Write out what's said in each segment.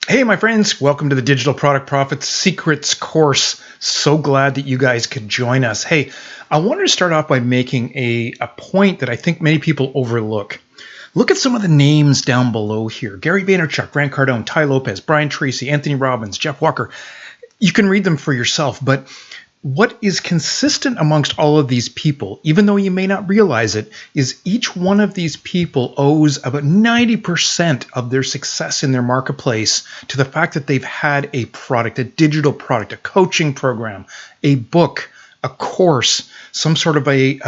Hey, my friends, welcome to the Digital Product Profits Secrets course. So glad that you guys could join us. Hey, I wanted to start off by making a point that I think many people overlook. Look at some of the names down below here. Gary Vaynerchuk, Grant Cardone, Ty Lopez, Brian Tracy, Anthony Robbins, Jeff Walker. You can read them for yourself, but what is consistent amongst all of these people, even though you may not realize it, is each one of these people owes about 90% of their success in their marketplace to the fact that they've had a product, a digital product, a coaching program, a book, a course, some sort of a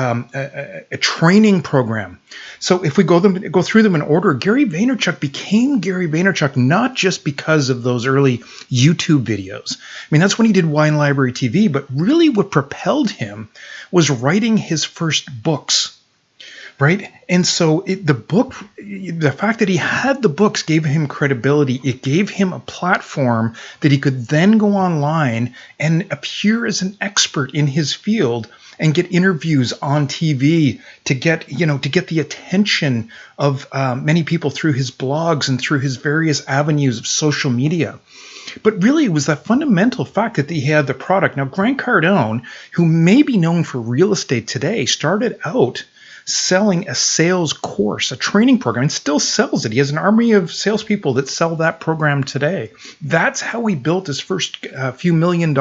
training program. So if we go through them in order, Gary Vaynerchuk became Gary Vaynerchuk not just because of those early YouTube videos. I mean, that's when he did Wine Library TV, but really what propelled him was writing his first books. Right. And so the fact that he had the books gave him credibility. It gave him a platform that he could then go online and appear as an expert in his field and get interviews on TV to get the attention of many people through his blogs and through his various avenues of social media. But really, it was that fundamental fact that he had the product. Now, Grant Cardone, who may be known for real estate today, started out selling a sales course, a training program, and still sells it. He has an army of salespeople that sell that program today. That's how he built his first few $1 million,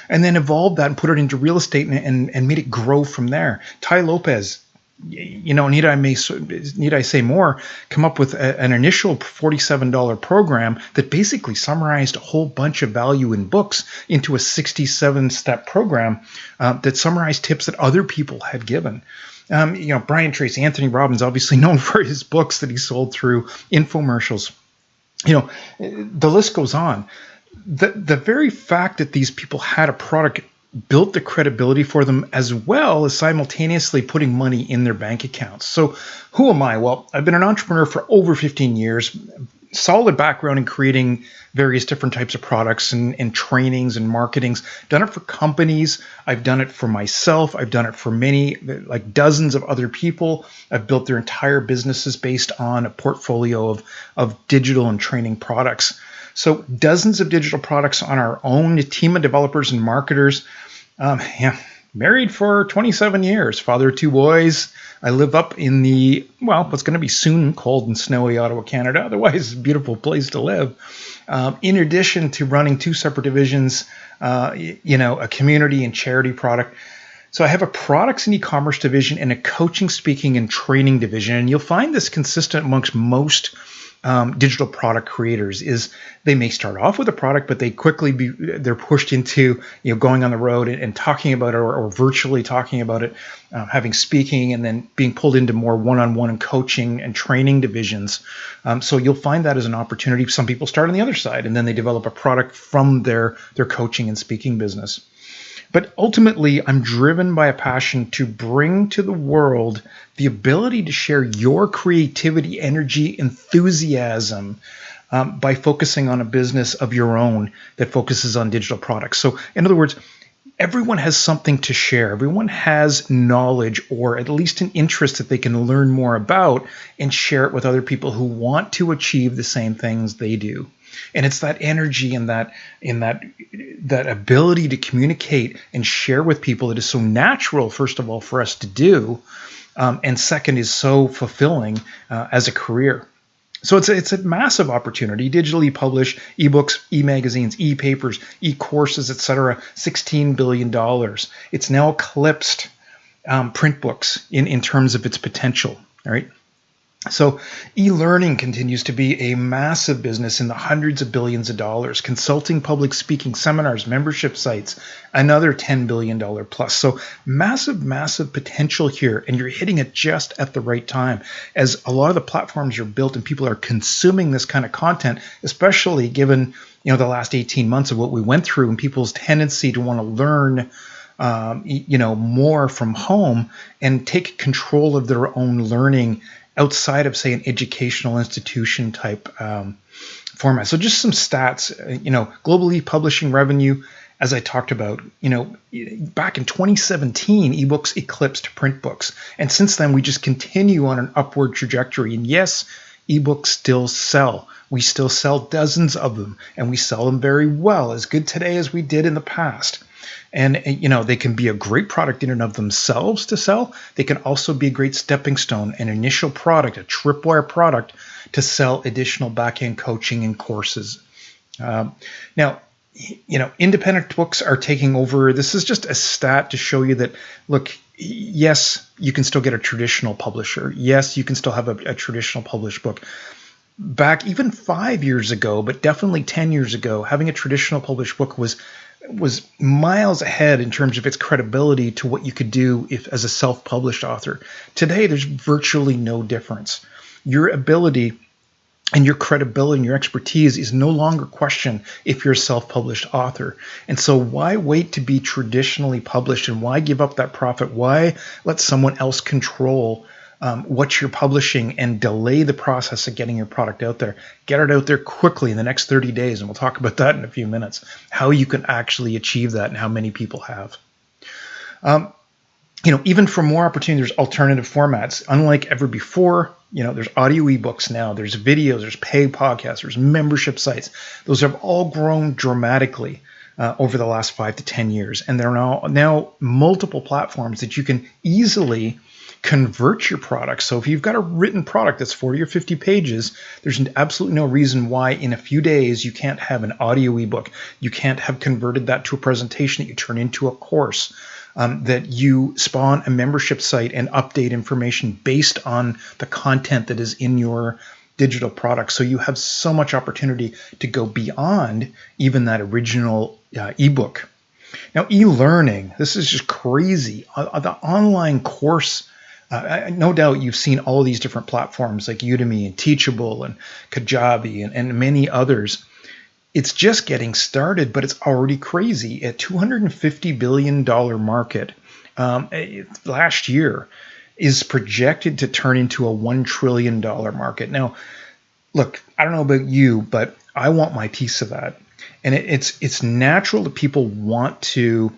and then evolved that and put it into real estate and made it grow from there. Ty Lopez, need I say more, come up with an initial $47 program that basically summarized a whole bunch of value in books into a 67-step program that summarized tips that other people had given. Brian Tracy, Anthony Robbins, obviously known for his books that he sold through infomercials. The list goes on. The very fact that these people had a product built the credibility for them, as well as simultaneously putting money in their bank accounts. So who am I? Well, I've been an entrepreneur for over 15 years, solid background in creating various different types of products and trainings and marketings. Done it for companies. I've done it for myself. I've done it for many, like dozens of other people. I've built their entire businesses based on a portfolio of digital and training products. So dozens of digital products on our own, a team of developers and marketers. Married for 27 years, father of 2 boys. I live up in what's going to be soon cold and snowy Ottawa, Canada. Otherwise, a beautiful place to live. In addition to running 2 separate divisions, a community and charity product. So I have a products and e-commerce division and a coaching, speaking, and training division. And you'll find this consistent amongst most digital product creators. Is they may start off with a product, but they quickly they're pushed into going on the road and talking about it or virtually talking about it, having speaking, and then being pulled into more one-on-one and coaching and training divisions. So you'll find that as an opportunity. Some people start on the other side and then they develop a product from their coaching and speaking business. But ultimately, I'm driven by a passion to bring to the world the ability to share your creativity, energy, enthusiasm by focusing on a business of your own that focuses on digital products. So in other words, everyone has something to share. Everyone has knowledge or at least an interest that they can learn more about and share it with other people who want to achieve the same things they do. And it's that energy and that ability to communicate and share with people that is so natural, first of all, for us to do, and second is so fulfilling as a career. So it's a massive opportunity. Digitally publish ebooks, e-magazines, e-papers, e-courses, etc. $16 billion. It's now eclipsed print books in terms of its potential. All right. So e-learning continues to be a massive business in the hundreds of billions of dollars. Consulting, public speaking, seminars, membership sites, another $10 billion plus. So massive, massive potential here. And you're hitting it just at the right time, as a lot of the platforms are built and people are consuming this kind of content, especially given the last 18 months of what we went through and people's tendency to want to learn more from home and take control of their own learning outside of, say, an educational institution type format. So just some stats, globally publishing revenue, as I talked about, back in 2017, ebooks eclipsed print books. And since then, we just continue on an upward trajectory. And yes, ebooks still sell. We still sell dozens of them, and we sell them very well, as good today as we did in the past. And they can be a great product in and of themselves to sell. They can also be a great stepping stone, an initial product, a tripwire product to sell additional back-end coaching and courses. Now, independent books are taking over. This is just a stat to show you that, look, yes, you can still get a traditional publisher. Yes, you can still have a traditional published book. Back even 5 years ago, but definitely 10 years ago, having a traditional published book was miles ahead in terms of its credibility to what you could do as a self-published author. Today, there's virtually no difference. Your ability and your credibility and your expertise is no longer questioned if you're a self-published author. And so why wait to be traditionally published, and why give up that profit? Why let someone else control what you're publishing and delay the process of getting your product out there? Get it out there quickly in the next 30 days, and we'll talk about that in a few minutes, how you can actually achieve that and how many people have. Even for more opportunity, there's alternative formats. Unlike ever before, there's audio ebooks now, there's videos, there's paid podcasts, there's membership sites. Those have all grown dramatically over the last 5 to 10 years. And there are now multiple platforms that you can easily convert your product. So if you've got a written product that's 40 or 50 pages, there's absolutely no reason why in a few days you can't have an audio ebook. You can't have converted that to a presentation that you turn into a course. That you spawn a membership site and update information based on the content that is in your digital product. So you have so much opportunity to go beyond even that original ebook. Now, e-learning, this is just crazy. The online course, no doubt you've seen all of these different platforms like Udemy and Teachable and Kajabi and many others. It's just getting started, but it's already crazy. A $250 billion market last year is projected to turn into a $1 trillion market. Now, look, I don't know about you, but I want my piece of that. And it's natural that people want to,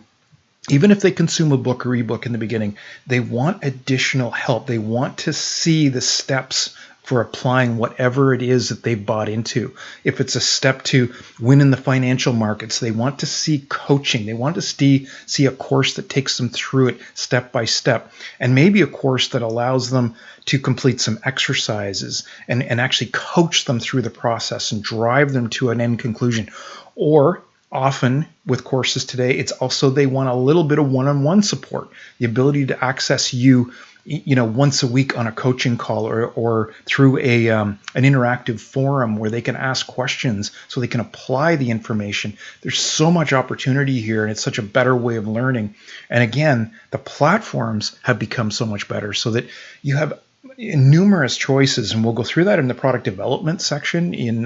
even if they consume a book or ebook in the beginning, they want additional help. They want to see the steps for applying whatever it is that they've bought into. If it's a step to win in the financial markets, they want to see coaching. They want to see a course that takes them through it step by step, and maybe a course that allows them to complete some exercises and actually coach them through the process and drive them to an end conclusion. Or often with courses today, it's also they want a little bit of one-on-one support, the ability to access you once a week on a coaching call or through an interactive forum where they can ask questions so they can apply the information. There's so much opportunity here, and it's such a better way of learning. And again, the platforms have become so much better so that you have numerous choices, and we'll go through that in the product development section in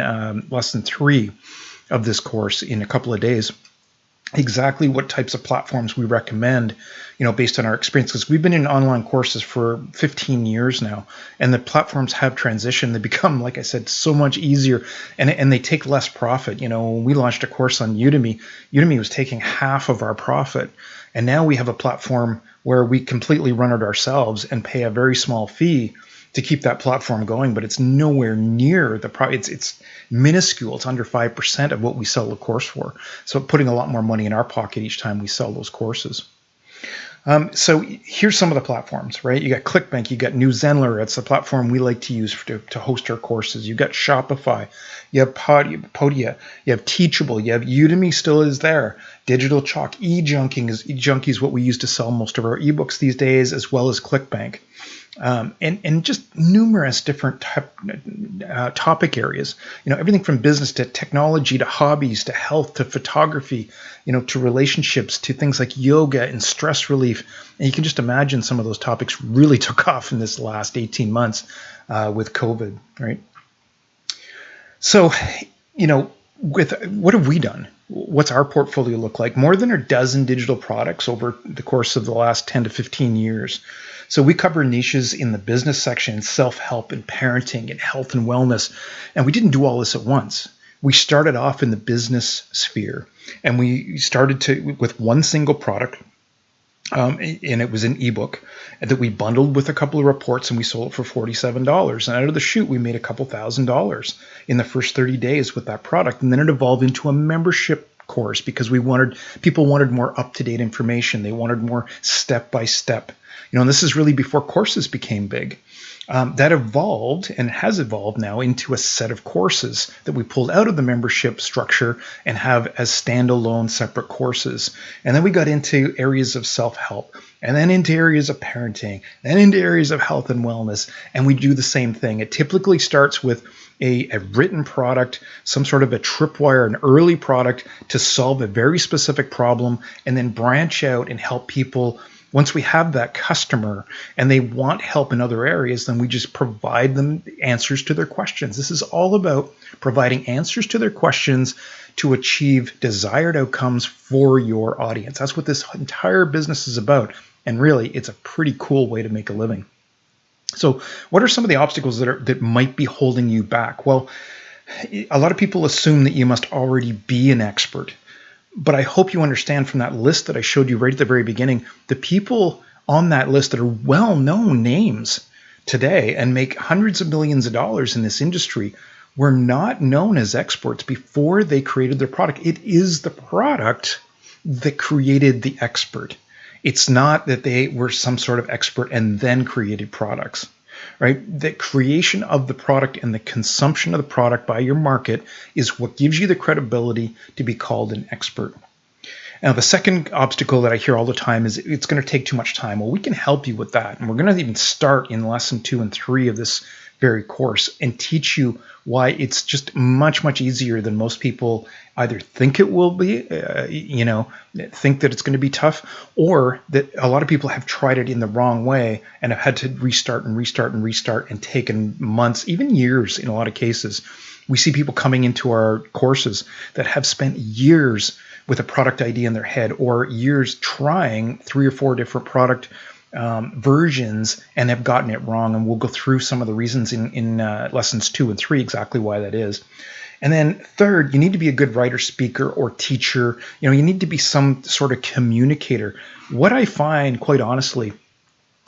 lesson 3 of this course in a couple of days. Exactly what types of platforms we recommend, based on our experience, because we've been in online courses for 15 years now, and the platforms have transitioned. They become, like I said, so much easier, and they take less profit. When we launched a course on Udemy was taking half of our profit, and now we have a platform where we completely run it ourselves and pay a very small fee to keep that platform going, but it's nowhere near the it's minuscule. It's under 5% of what we sell the course for. So putting a lot more money in our pocket each time we sell those courses. So here's some of the platforms, right? You got ClickBank, you got New Zenler. It's a platform we like to use to host our courses. You got Shopify, you have Podia, you have Teachable, you have Udemy still is there. Digital Chalk, eJunkie is what we use to sell most of our ebooks these days, as well as ClickBank. And just numerous different topic areas, everything from business to technology to hobbies to health to photography, to relationships to things like yoga and stress relief. And you can just imagine some of those topics really took off in this last 18 months with COVID, right? So, with what have we done? What's our portfolio look like? More than a dozen digital products over the course of the last 10 to 15 years. So we cover niches in the business section, self-help and parenting and health and wellness. And we didn't do all this at once. We started off in the business sphere, and we started with one single product and it was an ebook that we bundled with a couple of reports, and we sold it for $47. And out of the chute, we made a couple $1,000s in the first 30 days with that product. And then it evolved into a membership course because people wanted more up-to-date information. They wanted more step-by-step. And this is really before courses became big. That evolved and has evolved now into a set of courses that we pulled out of the membership structure and have as standalone separate courses. And then we got into areas of self-help, and then into areas of parenting, then into areas of health and wellness. And we do the same thing. It typically starts with a written product, some sort of a tripwire, an early product to solve a very specific problem, and then branch out and help people. Once we have that customer and they want help in other areas, then we just provide them answers to their questions. This is all about providing answers to their questions to achieve desired outcomes for your audience. That's what this entire business is about. And really, it's a pretty cool way to make a living. So what are some of the obstacles that might be holding you back? Well, a lot of people assume that you must already be an expert. But I hope you understand from that list that I showed you right at the very beginning, the people on that list that are well-known names today and make hundreds of millions of dollars in this industry were not known as experts before they created their product. It is the product that created the expert. It's not that they were some sort of expert and then created products. Right? The creation of the product and the consumption of the product by your market is what gives you the credibility to be called an expert. Now, the second obstacle that I hear all the time is it's going to take too much time. Well, we can help you with that. And we're going to even start in lesson 2 and 3 of this very course and teach you why it's just much, much easier than most people either think it will be, think that it's going to be tough, or that a lot of people have tried it in the wrong way and have had to restart and taken months, even years in a lot of cases. We see people coming into our courses that have spent years with a product idea in their head or years trying 3 or 4 different product versions and have gotten it wrong. And we'll go through some of the reasons in lessons 2 and 3, exactly why that is. And then third, you need to be a good writer, speaker, or teacher. You need to be some sort of communicator. What I find, quite honestly,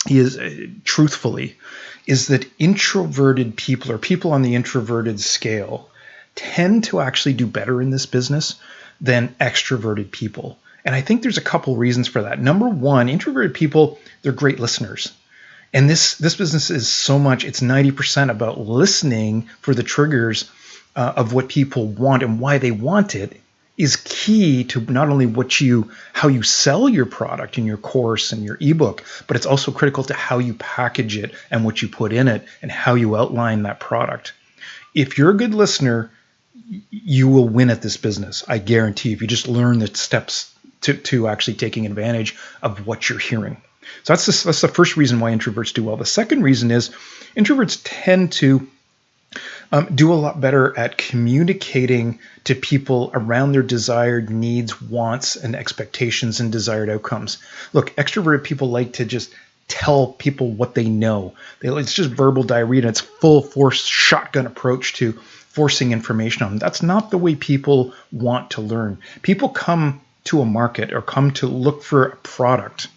is truthfully, is that introverted people or people on the introverted scale tend to actually do better in this business than extroverted people. And I think there's a couple reasons for that. Number one, introverted people, they're great listeners. And this business is so much, it's 90% about listening for the triggers of what people want and why they want it is key to not only how you sell your product in your course and your ebook, but it's also critical to how you package it and what you put in it and how you outline that product. If you're a good listener, you will win at this business. I guarantee if you just learn the steps to actually taking advantage of what you're hearing. So that's the first reason why introverts do well. The second reason is introverts tend to do a lot better at communicating to people around their desired needs, wants, and expectations and desired outcomes. Look, extroverted people like to just tell people what they know. It's just verbal diarrhea, and it's full force shotgun approach to forcing information on them. That's not the way people want to learn. People come to a market or come to look for a product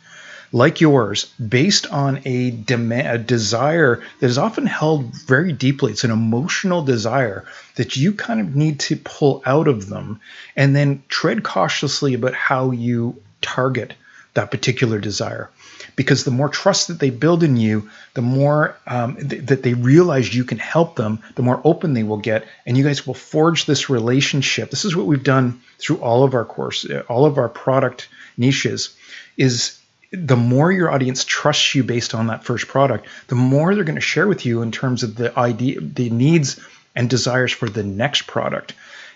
like yours based on a desire that is often held very deeply. It's an emotional desire that you kind of need to pull out of them and then tread cautiously about how you target that particular desire. Because the more trust that they build in you, the more that they realize you can help them, the more open they will get, and you guys will forge this relationship. This is what we've done through all of our course, all of our product niches, is the more your audience trusts you based on that first product, the more they're going to share with you in terms of the idea, the needs and desires for the next product.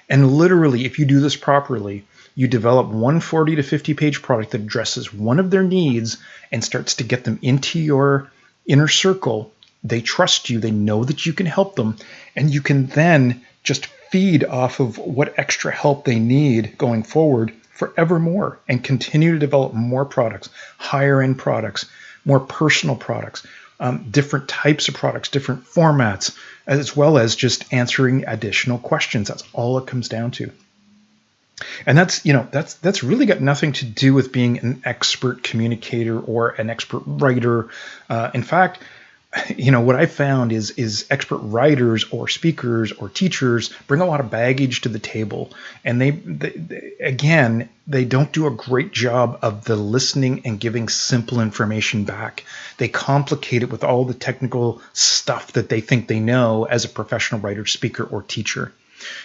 And literally, if you do this properly, you develop one 40 to 50 page product that addresses one of their needs and starts to get them into your inner circle. They trust you. They know that you can help them. And you can then just feed off of what extra help they need going forward forevermore and continue to develop more products, higher end products, more personal products, different types of products, different formats, as well as just answering additional questions. That's all it comes down to. And that's really got nothing to do with being an expert communicator or an expert writer. In fact, what I found is expert writers or speakers or teachers bring a lot of baggage to the table, and they don't do a great job of the listening and giving simple information back. They complicate it with all the technical stuff that they think they know as a professional writer, speaker, or teacher.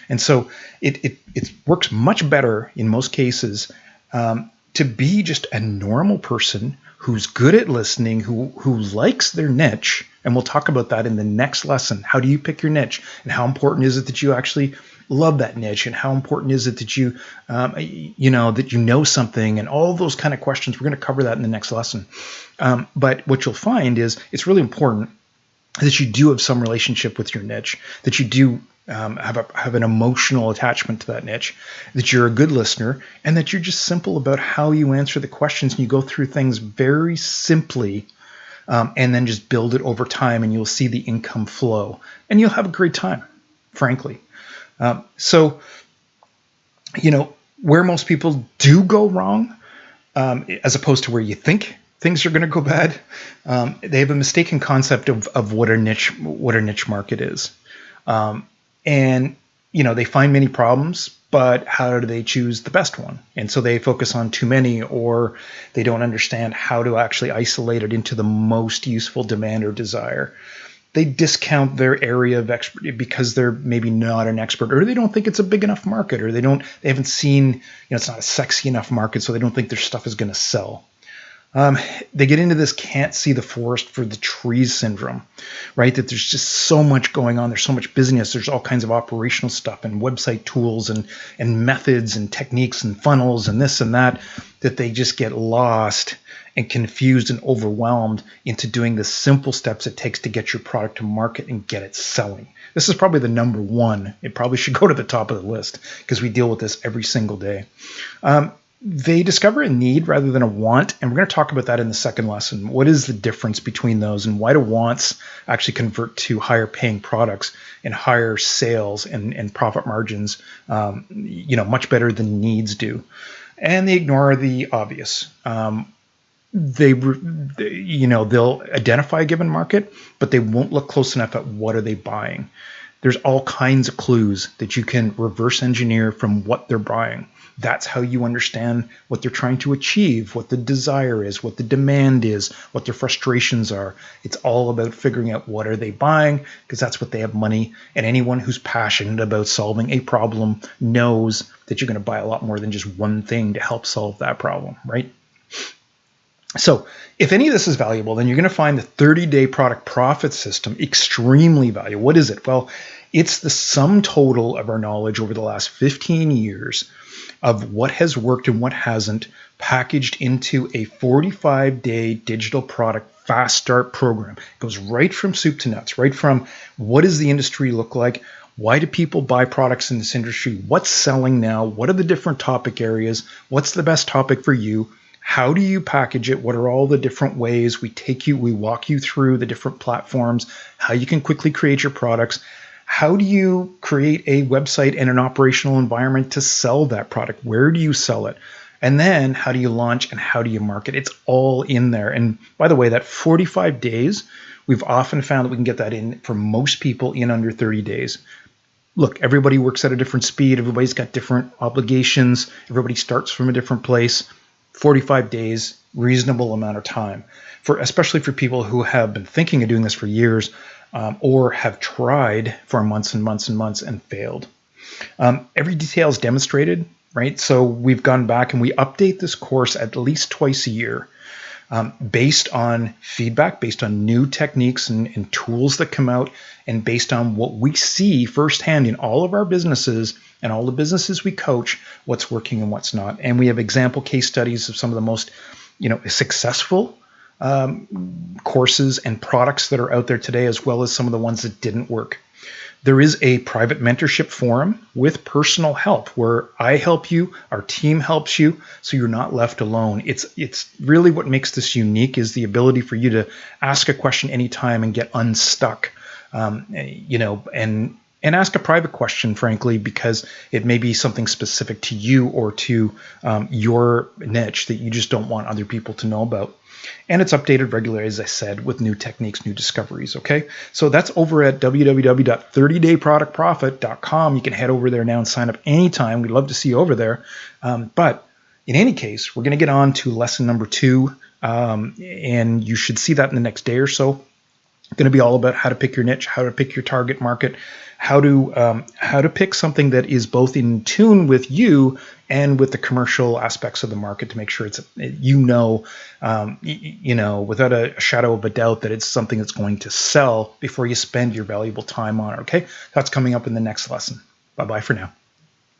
And so it works much better in most cases to be just a normal person who's good at listening, who likes their niche. And we'll talk about that in the next lesson. How do you pick your niche? And how important is it that you actually love that niche? And how important is it that you know something? And all those kind of questions. We're going to cover that in the next lesson. But what you'll find is it's really important that you do have some relationship with your niche, that you do have an emotional attachment to that niche, that you're a good listener, and that you're just simple about how you answer the questions, and you go through things very simply, and then just build it over time, and you'll see the income flow, and you'll have a great time, frankly. So, where most people do go wrong, as opposed to where you think things are going to go bad, they have a mistaken concept of what a niche market is. And they find many problems, but how do they choose the best one? And so they focus on too many, or they don't understand how to actually isolate it into the most useful demand or desire. They discount their area of expertise because they're maybe not an expert, or they don't think it's a big enough market, or they haven't seen, it's not a sexy enough market, so they don't think their stuff is going to sell. They get into this can't see the forest for the trees syndrome, right? That there's just so much going on. There's so much busyness. There's all kinds of operational stuff and website tools and methods and techniques and funnels and this and that they just get lost and confused and overwhelmed into doing the simple steps it takes to get your product to market and get it selling. This is probably the number one. It probably should go to the top of the list because we deal with this every single day. They discover a need rather than a want, and we're going to talk about that in the second lesson. What is the difference between those, and why do wants actually convert to higher paying products and higher sales and profit margins, much better than needs do? And they ignore the obvious. They'll identify a given market, but they won't look close enough at what are they buying. There's all kinds of clues that you can reverse engineer from what they're buying. That's how you understand what they're trying to achieve, what the desire is, what the demand is, what their frustrations are. It's all about figuring out what are they buying, because that's what they have money. And anyone who's passionate about solving a problem knows that you're going to buy a lot more than just one thing to help solve that problem, right? So if any of this is valuable, then you're going to find the 30-day product profit system extremely valuable. What is it? Well, it's the sum total of our knowledge over the last 15 years of what has worked and what hasn't, packaged into a 45-day digital product fast start program. It goes right from soup to nuts, right from what does the industry look like? Why do people buy products in this industry? What's selling now? What are the different topic areas? What's the best topic for you? How do you package it? What are all the different ways we walk you through the different platforms, how you can quickly create your products? How do you create a website and an operational environment to sell that product? Where do you sell it? And then how do you launch and how do you market? It's all in there. And by the way, that 45 days, we've often found that we can get that in for most people in under 30 days. Look, everybody works at a different speed. Everybody's got different obligations. Everybody starts from a different place. 45 days, reasonable amount of time, especially for people who have been thinking of doing this for years, or have tried for months and months and months and failed. Every detail is demonstrated, right? So we've gone back and we update this course at least twice a year, based on feedback, based on new techniques and tools that come out, and based on what we see firsthand in all of our businesses and all the businesses we coach, what's working and what's not. And we have example case studies of some of the most, successful courses and products that are out there today, as well as some of the ones that didn't work. There is a private mentorship forum with personal help where I help you, our team helps you, so you're not left alone. It's really what makes this unique is the ability for you to ask a question anytime and get unstuck, and And ask a private question, frankly, because it may be something specific to you or to your niche that you just don't want other people to know about. And it's updated regularly, as I said, with new techniques, new discoveries. Okay, so that's over at www.30dayproductprofit.com. You can head over there now and sign up anytime. We'd love to see you over there. But in any case, we're going to get on to lesson number 2, and you should see that in the next day or so. Going to be all about how to pick your niche, how to pick your target market, how to pick something that is both in tune with you and with the commercial aspects of the market to make sure it's without a shadow of a doubt that it's something that's going to sell before you spend your valuable time on it. Okay, that's coming up in the next lesson. Bye bye for now.